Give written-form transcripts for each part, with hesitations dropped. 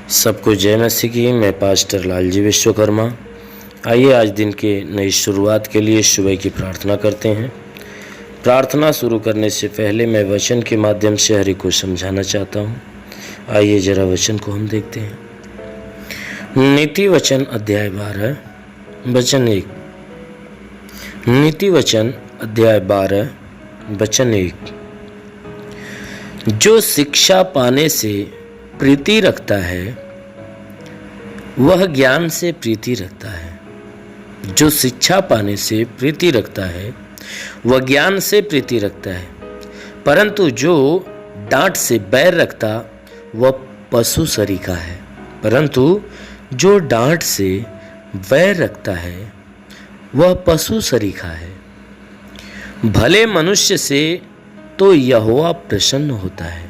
सबको जय मसीह की। मैं पास्टर लालजी विश्वकर्मा। आइए आज दिन के नई शुरुआत के लिए सुबह की प्रार्थना करते हैं। प्रार्थना शुरू करने से पहले मैं वचन के माध्यम से हरि को समझाना चाहता हूँ। आइए जरा वचन को हम देखते हैं। नीति वचन अध्याय 12 वचन 1। नीति वचन अध्याय 12 वचन 1। जो शिक्षा पाने से प्रीति रखता है वह ज्ञान से प्रीति रखता है। जो शिक्षा पाने से प्रीति रखता है वह ज्ञान से प्रीति रखता है, परंतु जो डांट से बैर रखता वह पशु सरीखा है। परंतु जो डांट से बैर रखता है वह पशु सरीखा है। भले मनुष्य से तो यहोवा प्रसन्न होता है,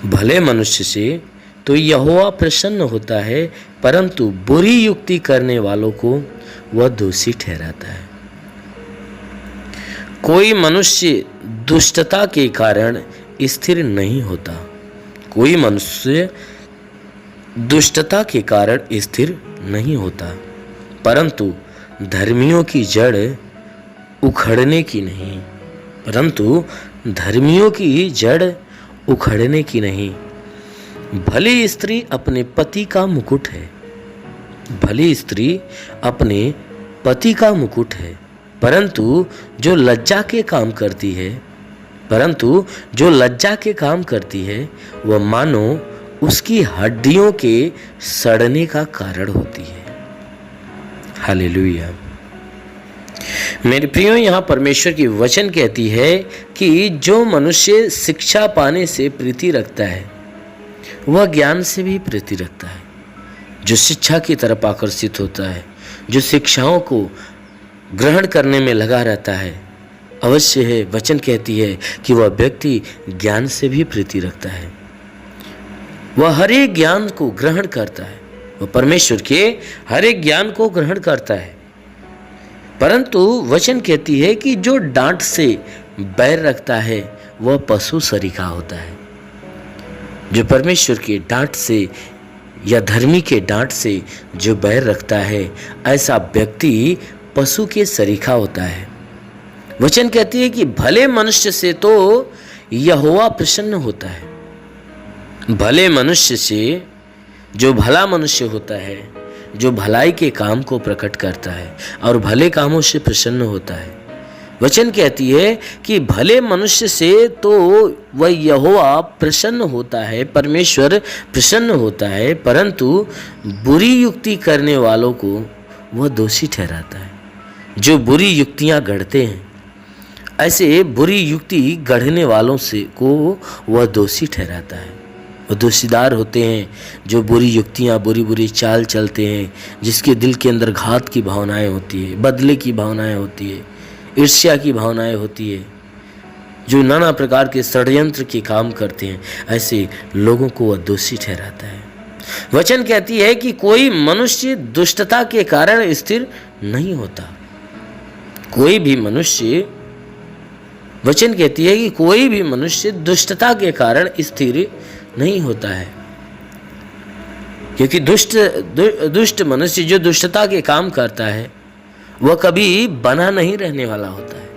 भले मनुष्य से तो यहोवा प्रसन्न होता है, परंतु बुरी युक्ति करने वालों को वह दोषी ठहराता है। कोई मनुष्य दुष्टता के कारण स्थिर नहीं होता, कोई मनुष्य दुष्टता के कारण स्थिर नहीं होता, परंतु धर्मियों की जड़ उखड़ने की नहीं, परंतु धर्मियों की जड़ उखड़ने की नहीं। भली स्त्री अपने पति का मुकुट है, भली स्त्री अपने पति का मुकुट है, परंतु जो लज्जा के काम करती है, परंतु जो लज्जा के काम करती है वह मानो उसकी हड्डियों के सड़ने का कारण होती है। हालेलुया। मेरे प्रियो, यहाँ परमेश्वर की वचन कहती है कि जो मनुष्य शिक्षा पाने से प्रीति रखता है वह ज्ञान से भी प्रीति रखता है। जो शिक्षा की तरफ आकर्षित होता है, जो शिक्षाओं को ग्रहण करने में लगा रहता है, अवश्य है वचन कहती है कि वह व्यक्ति ज्ञान से भी प्रीति रखता है। वह हर एक ज्ञान को ग्रहण करता है, वह परमेश्वर के हर एक ज्ञान को ग्रहण करता है। परंतु वचन कहती है कि जो डांट से बैर रखता है वह पशु सरीखा होता है। जो परमेश्वर के डांट से या धर्मी के डांट से जो बैर रखता है, ऐसा व्यक्ति पशु के सरीखा होता है। वचन कहती है कि भले मनुष्य से तो यहोवा प्रसन्न होता है। भले मनुष्य से, जो भला मनुष्य होता है, जो भलाई के काम को प्रकट करता है और भले कामों से प्रसन्न होता है, वचन कहती है कि भले मनुष्य से तो वह यहोवा प्रसन्न होता है, परमेश्वर प्रसन्न होता है, परंतु बुरी युक्ति करने वालों को वह दोषी ठहराता है। जो बुरी युक्तियां गढ़ते हैं, ऐसे बुरी युक्ति गढ़ने वालों से को वह दोषी ठहराता है। वो दोषीदार होते हैं जो बुरी युक्तियाँ, बुरी बुरी चाल चलते हैं, जिसके दिल के अंदर घात की भावनाएं होती है, बदले की भावनाएं होती है, ईर्ष्या की भावनाएं होती है, जो नाना प्रकार के षड्यंत्र के काम करते हैं, ऐसे लोगों को वह दोषी ठहराता है। वचन कहती है कि कोई मनुष्य दुष्टता के कारण स्थिर नहीं होता। कोई भी मनुष्य, वचन कहती है कि कोई भी मनुष्य दुष्टता के कारण स्थिर नहीं होता है, क्योंकि दुष्ट मनुष्य जो दुष्टता के काम करता है वह कभी बना नहीं रहने वाला होता है।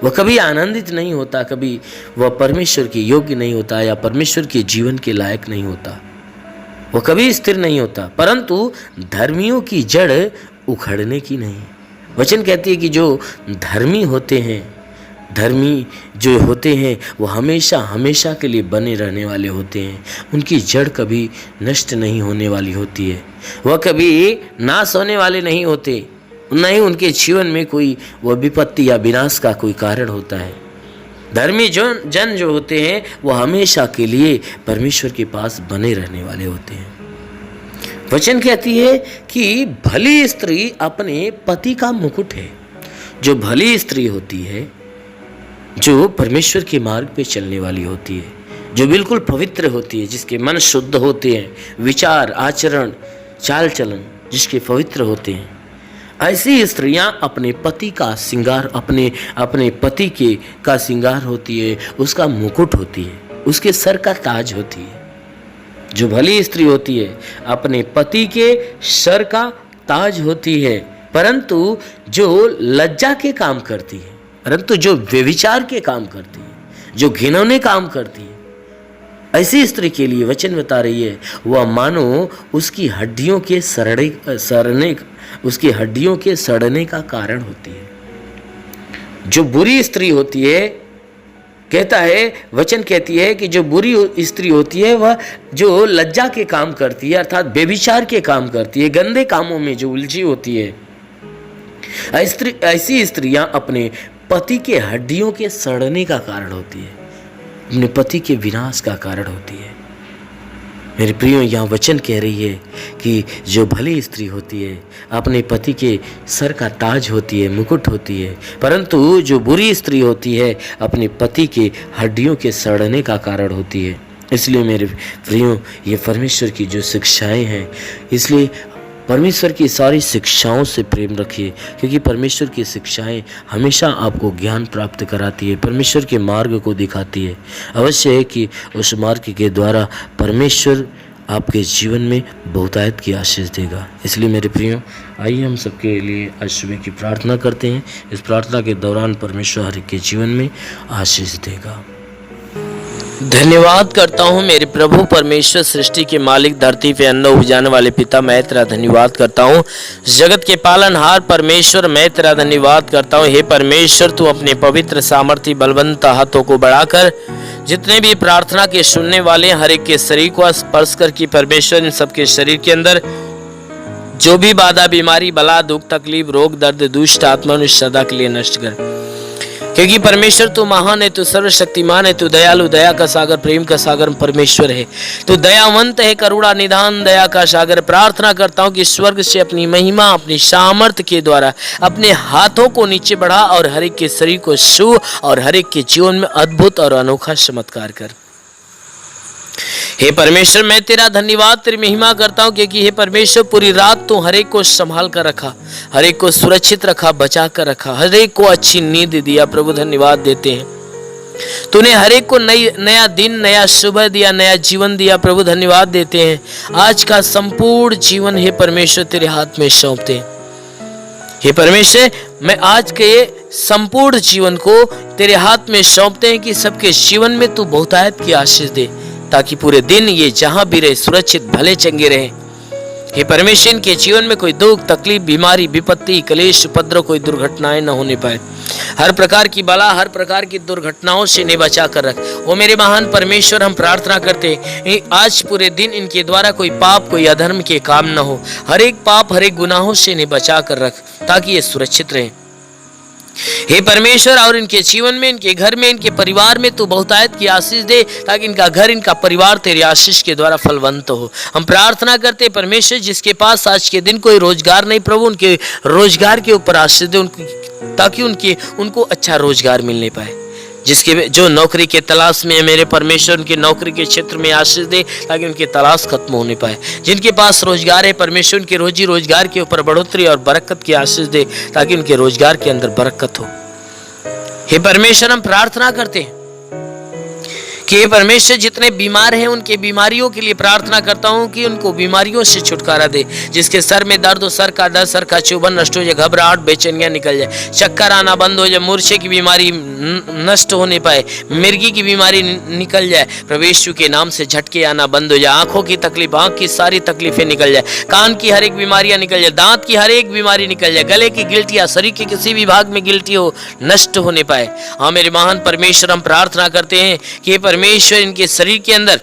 वह कभी आनंदित नहीं होता, कभी वह परमेश्वर के योग्य नहीं होता या परमेश्वर के जीवन के लायक नहीं होता, वह कभी स्थिर नहीं होता। परंतु धर्मियों की जड़ उखड़ने की नहीं। वचन कहती है कि जो धर्मी होते हैं, धर्मी जो होते हैं वो हमेशा हमेशा के लिए बने रहने वाले होते हैं। उनकी जड़ कभी नष्ट नहीं होने वाली होती है, वह कभी नाश होने वाले नहीं होते, न ही उनके जीवन में कोई वह विपत्ति या विनाश का कोई कारण होता है। धर्मी जन जो होते हैं वह हमेशा के लिए परमेश्वर के पास बने रहने वाले होते हैं। वचन कहती है कि भली स्त्री अपने पति का मुकुट है। जो भली स्त्री होती है, जो परमेश्वर के मार्ग पे चलने वाली होती है, जो बिल्कुल पवित्र होती है, जिसके मन शुद्ध होते हैं, विचार, आचरण, चाल चलन जिसके पवित्र होते हैं, ऐसी स्त्रियां अपने पति का श्रृंगार, अपने पति का श्रृंगार होती है, उसका मुकुट होती है, उसके सर का ताज होती है। जो भली स्त्री होती है अपने पति के सर का ताज होती है, परंतु जो लज्जा के काम करती है, परंतु जो व्यभिचार के काम करती है, जो घिनौने काम करती है, ऐसी स्त्री के लिए वचन बता रही है वह मानो उसकी हड्डियों के सड़ने का कारण होती है। जो बुरी स्त्री होती है, कहता है वचन कहती है कि जो बुरी स्त्री होती है वह जो लज्जा के काम करती है, अर्थात व्यभिचार के काम करती है, गंदे कामों में जो उलझी होती है, ऐसी स्त्रियां अपने पति के हड्डियों के सड़ने का कारण होती है, अपने पति के विनाश का कारण होती है। मेरे प्रियो, यहाँ वचन कह रही है कि जो भली स्त्री होती है अपने पति के सर का ताज होती है, मुकुट होती है, परंतु जो बुरी स्त्री होती है अपने पति के हड्डियों के सड़ने का कारण होती है। इसलिए मेरे प्रियो, ये परमेश्वर की जो शिक्षाएं हैं, इसलिए परमेश्वर की सारी शिक्षाओं से प्रेम रखिए, क्योंकि परमेश्वर की शिक्षाएं हमेशा आपको ज्ञान प्राप्त कराती है, परमेश्वर के मार्ग को दिखाती है। अवश्य है कि उस मार्ग के द्वारा परमेश्वर आपके जीवन में बहुतायत की आशीष देगा। इसलिए मेरे प्रियो, आइए हम सबके लिए आज सुबह की प्रार्थना करते हैं। इस प्रार्थना के दौरान परमेश्वर हर एक के जीवन में आशीष देगा। धन्यवाद करता हूँ मेरे प्रभु परमेश्वर, सृष्टि के मालिक, धरती पे अन्न उपजाने वाले पिता, मैं तेरा धन्यवाद करता हूँ। जगत के पालनहार परमेश्वर, मैं तेरा धन्यवाद करता हूँ। हे परमेश्वर, तू अपने पवित्र सामर्थ्य बलवंत हाथों को बढ़ाकर जितने भी प्रार्थना के सुनने वाले हर एक के शरीर को स्पर्श कर की परमेश्वर, इन सबके शरीर के अंदर जो भी बाधा, बीमारी, बला, दुख, तकलीफ, रोग, दर्द, दुष्ट आत्मा सदा के लिए नष्ट कर, क्योंकि परमेश्वर तू महान है, तू सर्वशक्तिमान है, तू दयालु, दया का सागर, प्रेम का सागर परमेश्वर है, तू दयावंत है, करुणा निधान, दया का सागर। प्रार्थना करता हूँ कि स्वर्ग से अपनी महिमा, अपनी सामर्थ्य के द्वारा अपने हाथों को नीचे बढ़ा और हर एक के शरीर को छू और हर एक के जीवन में अद्भुत और अनोखा चमत्कार कर। हे परमेश्वर, मैं तेरा धन्यवाद, तेरी महिमा करता हूँ, क्योंकि हे परमेश्वर पूरी रात तू हर एक को संभाल कर रखा, हर एक को सुरक्षित रखा, बचा कर रखा, हर एक को अच्छी नींद दिया। प्रभु धन्यवाद देते हैं, तूने हर एक को नया दिन, नया सुबह दिया, नया जीवन दिया। प्रभु धन्यवाद देते हैं। आज का संपूर्ण जीवन हे परमेश्वर तेरे हाथ में सौंपते हैं। हे परमेश्वर, मैं आज के संपूर्ण जीवन को तेरे हाथ में सौंपते हैं कि सबके जीवन में तू बहुतायत की आशीष दे, ताकि पूरे दिन ये जहां भी रहे सुरक्षित, भले चंगे रहे। हे परमेश्वर, इनके जीवन में कोई दुख, तकलीफ, बीमारी, विपत्ति, क्लेश, उपद्रव, कोई दुर्घटनाएं न होने पाए। हर प्रकार की बला, हर प्रकार की दुर्घटनाओं से इन्हें बचा कर रख। ओ मेरे महान परमेश्वर, हम प्रार्थना करते हैं आज पूरे दिन इनके द्वारा कोई पाप, कोई अधर्म के काम न हो। हर एक पाप, हर एक गुनाहों से इन्हें बचा कर रख, ताकि ये सुरक्षित रहे। हे परमेश्वर, और इनके जीवन में, इनके घर में, इनके परिवार में तू बहुतायत की आशीष दे, ताकि इनका घर, इनका परिवार तेरी आशीष के द्वारा फलवंत हो। हम प्रार्थना करते परमेश्वर, जिसके पास आज के दिन कोई रोजगार नहीं, प्रभु उनके रोजगार के ऊपर आशीष दे, ताकि उनको अच्छा रोजगार मिलने पाए। जिसके जो नौकरी के तलाश में है, मेरे परमेश्वर उनकी नौकरी के क्षेत्र में आशीष दे, ताकि उनकी तलाश खत्म होने पाए। जिनके पास रोजगार है, परमेश्वर उनके रोजी रोजगार के ऊपर बढ़ोतरी और बरकत की आशीष दे, ताकि उनके रोजगार के अंदर बरकत हो। हे परमेश्वर, हम प्रार्थना करते हैं कि हे परमेश्वर, जितने बीमार हैं उनके बीमारियों के लिए प्रार्थना करता हूं कि उनको बीमारियों से छुटकारा दे। जिसके सर में दर्द हो, सर का दर्द, सर का चुभन नष्ट हो जाए, घबराहट, बेचैनियां निकल जाए, चक्कर आना बंद हो जाए, मूर्छे की बीमारी नष्ट होने पाए, मिर्गी की बीमारी निकल जाए, प्रभु यीशु के नाम से झटके आना बंद हो जाए, आंखों की तकलीफ, आंख की सारी तकलीफें निकल जाए, कान की हर एक बीमारियां निकल जाए, दांत की हर एक बीमारी निकल जाए, गले की गिल्टियां, शरीर के किसी भी भाग में गिल्टी हो नष्ट होने पाए। हाँ मेरे महान परमेश्वर, हम प्रार्थना करते हैं कि परमेश्वर इनके शरीर के अंदर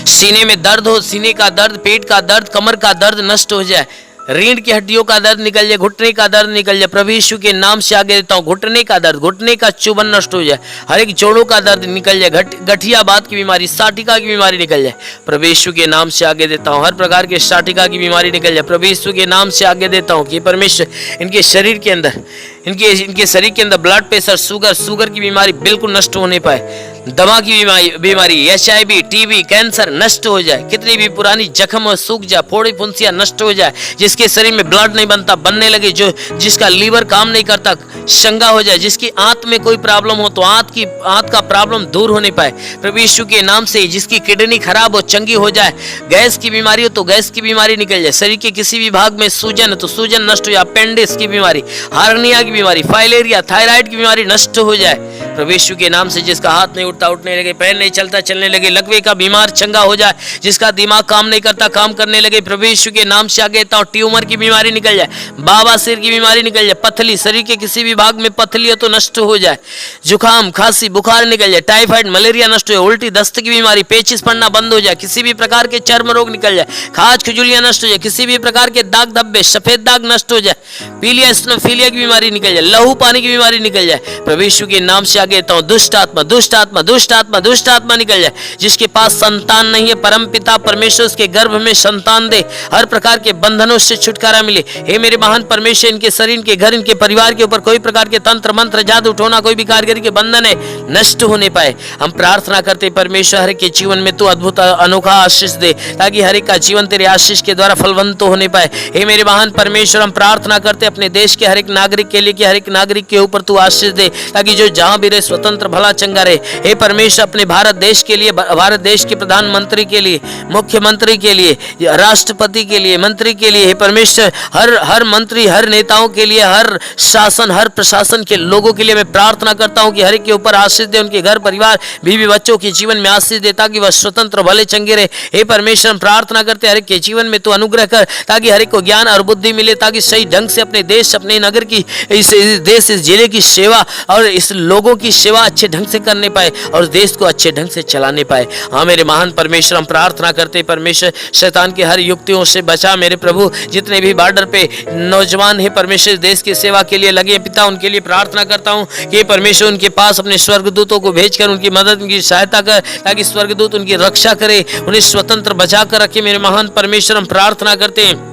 सीने में दर्द हो, सीने का दर्द, पेट का दर्द, कमर का दर्द नष्ट हो जाए, रीढ़ की हड्डियों का दर्द निकल जाए, घुटने का दर्द निकल जाए। प्रभु यीशु के नाम से आगे देता हूँ, घुटने का दर्द, घुटने का चुभन नष्ट हो जाए, हर एक जोड़ों का दर्द निकल जाए, गठियाबात की बीमारी, साटिका की बीमारी निकल जाए। प्रभु यीशु के नाम से आगे देता हूँ, हर प्रकार के साटिका की बीमारी निकल जाए। प्रभु यीशु के नाम से आगे देता हूँ कि परमेश्वर इनके शरीर के अंदर, इनके शरीर के अंदर ब्लड प्रेशर, शुगर की बीमारी बिल्कुल नष्ट होने पाए। दमा की बीमारी, HIV, TB, कैंसर नष्ट हो जाए, कितनी भी पुरानी जख्म और सूख जाए, फोड़ी फुंसियां नष्ट हो जाए, जिसके शरीर में ब्लड नहीं बनता बनने लगे, जो जिसका लीवर काम नहीं करता शंगा हो जाए, जिसकी आंत में कोई प्रॉब्लम हो तो आंत का प्रॉब्लम दूर होने पाए प्रभु यीशु के नाम से, जिसकी किडनी खराब हो चंगी हो जाए, गैस की बीमारी हो तो गैस की बीमारी निकल जाए, शरीर के किसी भी भाग में सूजन है तो सूजन नष्ट हो जाए, अपेंडिक्स की बीमारी, हार्निया की बीमारी, फाइलेरिया, थायराइड की बीमारी नष्ट हो जाए प्रभु यीशु के नाम से, जिसका हाथ नहीं उठता उठने लगे, पैर नहीं चलता चलने लगे, लकवे का बीमार चंगा हो जाए, जिसका दिमाग काम नहीं करता काम करने लगे प्रभु यीशु के नाम से आगे तो ट्यूमर की बीमारी निकल जाए, बाबा सिर की बीमारी निकल जाए, पथली शरीर के किसी भी भाग में पथली हो तो नष्ट हो जाए, जुकाम खांसी बुखार निकल जाए, टाइफाइड मलेरिया नष्ट हो जाए, उल्टी दस्त की बीमारी, पेचिस पड़ना बंद हो जाए, किसी भी प्रकार के चर्म रोग निकल जाए, खाज खुजलियां नष्ट हो जाए, किसी भी प्रकार के दाग धब्बे सफेद दाग नष्ट हो जाए, पीलिया स्नोफीलिया की बीमारी निकल जाए, लहू पानी की बीमारी निकल जाए प्रभु यीशु के नाम से आगे तो दुष्ट आत्मा दुष्ट आत्मा दुष्ट आत्मा दुष्ट आत्मा निकल जाए, जिसके पास संतान नहीं है परम पिता परमेश्वर उसके गर्भ में संतान दे, हर प्रकार के बंधनों से छुटकारा मिले। हे मेरे महान परमेश्वर, इनके शरीर के घर इनके परिवार के ऊपर कोई प्रकार के तंत्र मंत्र जादू टोना कोई भी कारीगरी के बंधन है नष्ट होने पाए। हम प्रार्थना करते परमेश्वर हर एक के जीवन में तू अद्भुत अनोखा आशीष दे, ताकि हर एक का जीवन तेरे आशीष के द्वारा फलवंत होने पाए। हे मेरे महान परमेश्वर, हम प्रार्थना करते अपने देश के हर एक नागरिक के लिए कि हर एक नागरिक के ऊपर तू आशीष दे, ताकि जो जहां भी रहे स्वतंत्र भला चंगा रहे। हे परमेश्वर, अपने भारत देश के लिए, भारत देश के प्रधानमंत्री के लिए, मुख्यमंत्री के लिए, राष्ट्रपति के लिए, मंत्री के लिए, हे परमेश्वर हर मंत्री हर नेताओं के लिए, हर शासन हर प्रशासन के लोगों के लिए मैं प्रार्थना करता हूं कि हर एक के ऊपर आशीष दे, उनके घर परिवार बीवी बच्चों के जीवन में आशीष दे, ताकि वह स्वतंत्र भले चंगे रहे। हे परमेश्वर, हम प्रार्थना करते हर एक के जीवन में तू अनुग्रह कर, ताकि हर एक को ज्ञान और बुद्धि मिले, ताकि सही ढंग से अपने देश अपने नगर की इस देश इस जिले की सेवा और इस लोगों की सेवा अच्छे ढंग से करने पाए और देश को अच्छे ढंग से चलाने पाए। हाँ मेरे महान परमेश्वर, हम प्रार्थना करते परमेश्वर शैतान की हर युक्तियों से बचा मेरे प्रभु। जितने भी बॉर्डर पे नौजवान है परमेश्वर देश की सेवा के लिए लगे पिता, उनके लिए प्रार्थना करता हूँ कि परमेश्वर उनके पास अपने स्वर्गदूतों को भेजकर उनकी मदद उनकी सहायता कर, ताकि स्वर्गदूत उनकी रक्षा करे, उन्हें स्वतंत्र बचा कर रखे। मेरे महान परमेश्वर, हम प्रार्थना करते हैं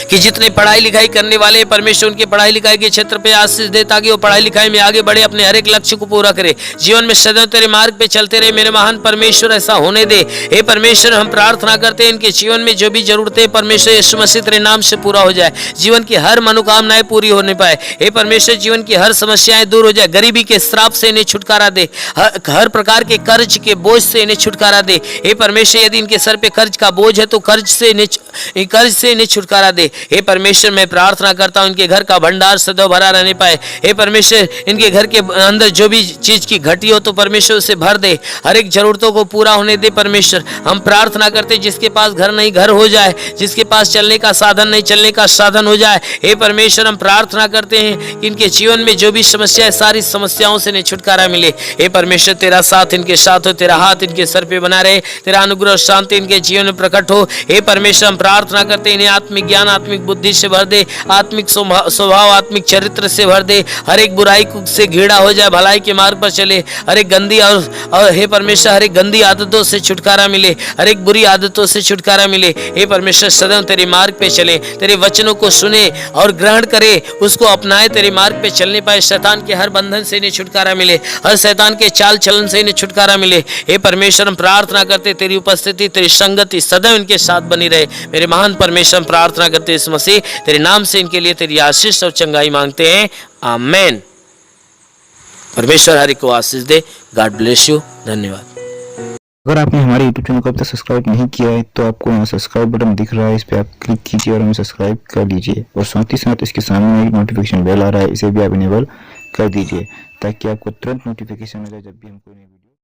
कि जितने पढ़ाई लिखाई करने वाले परमेश्वर उनके पढ़ाई लिखाई के क्षेत्र पे आशीष दे, ताकि वो पढ़ाई लिखाई में आगे बढ़े, अपने हर एक लक्ष्य को पूरा करे, जीवन में सदैव तेरे मार्ग पे चलते रहे। मेरे महान परमेश्वर, ऐसा होने दे। हे परमेश्वर, हम प्रार्थना करते हैं इनके जीवन में जो भी जरूरतें परमेश्वर यीशु मसीह तेरे नाम से पूरा हो जाए, जीवन की हर मनोकामनाएं पूरी होने पाए। हे परमेश्वर, जीवन की हर समस्याएं दूर हो जाए, गरीबी के श्राप से इन्हें छुटकारा दे, हर प्रकार के कर्ज के बोझ से इन्हें छुटकारा दे। हे परमेश्वर, यदि इनके सर पे कर्ज का बोझ है तो कर्ज से इन्हें छुटकारा दे। हे परमेश्वर, मैं प्रार्थना करता हूं इनके घर का भंडार सदैव भरा रहने पाए। हे परमेश्वर, इनके घर के अंदर जो भी चीज की घटी हो तो परमेश्वर उसे भर दे, हर एक जरूरतों को पूरा होने दे। परमेश्वर, हम प्रार्थना करते जिसके पास घर नहीं घर हो जाए, जिसके पास चलने का साधन नहीं चलने का साधन हो जाए। हे परमेश्वर, हम प्रार्थना करते हैं कि इनके जीवन में जो भी समस्या है सारी समस्याओं से इन्हें छुटकारा मिले। हे परमेश्वर, तेरा साथ इनके साथ हो, तेरा हाथ इनके सर पे बना रहे, तेरा अनुग्रह और शांति इनके जीवन में प्रकट हो। हे परमेश्वर, हम प्रार्थना करते हैं इन्हें आत्मिक ज्ञान आत्मिक बुद्धि से भर दे, आत्मिक स्वभाव आत्मिक चरित्र से भर दे, हर एक बुराई से घिरा हो जाए, भलाई के मार्ग पर चले, हर एक गंदी और हे परमेश्वर हर एक गंदी आदतों से छुटकारा मिले, हर एक बुरी आदतों से छुटकारा मिले। हे परमेश्वर, सदैव तेरे मार्ग पे चले, तेरे वचनों को सुने और ग्रहण करे, उसको अपनाए, तेरे मार्ग पे चलने पाए। शैतान के हर बंधन से इन्हें छुटकारा मिले, हर शैतान के चाल चलन से इन्हें छुटकारा मिले। हे परमेश्वर, हम प्रार्थना करते तेरी उपस्थिति तेरी संगति सदैव इनके साथ बनी रहे। मेरे महान परमेश्वर, हम प्रार्थना करते इस मसीह तेरे नाम से इनके लिए तेरी आशीष और चंगाई मांगते हैं, आमेन। परमेश्वर हरि को आशीष दे। God bless you. धन्यवाद। अगर आपने हमारे YouTube चैनल को अब तक सब्सक्राइब नहीं किया है तो आपको यहाँ सब्सक्राइब बटन दिख रहा है, इस पर आप क्लिक कीजिए और हमें सब्सक्राइब कर लीजिए, और साथ ही साथ इसके सामने एक नोटिफिकेशन बेल आ रहा है, इसे भी आप इनेबल कर दीजिए, ताकि आपको तुरंत नोटिफिकेशन मिले जब भी हम कोई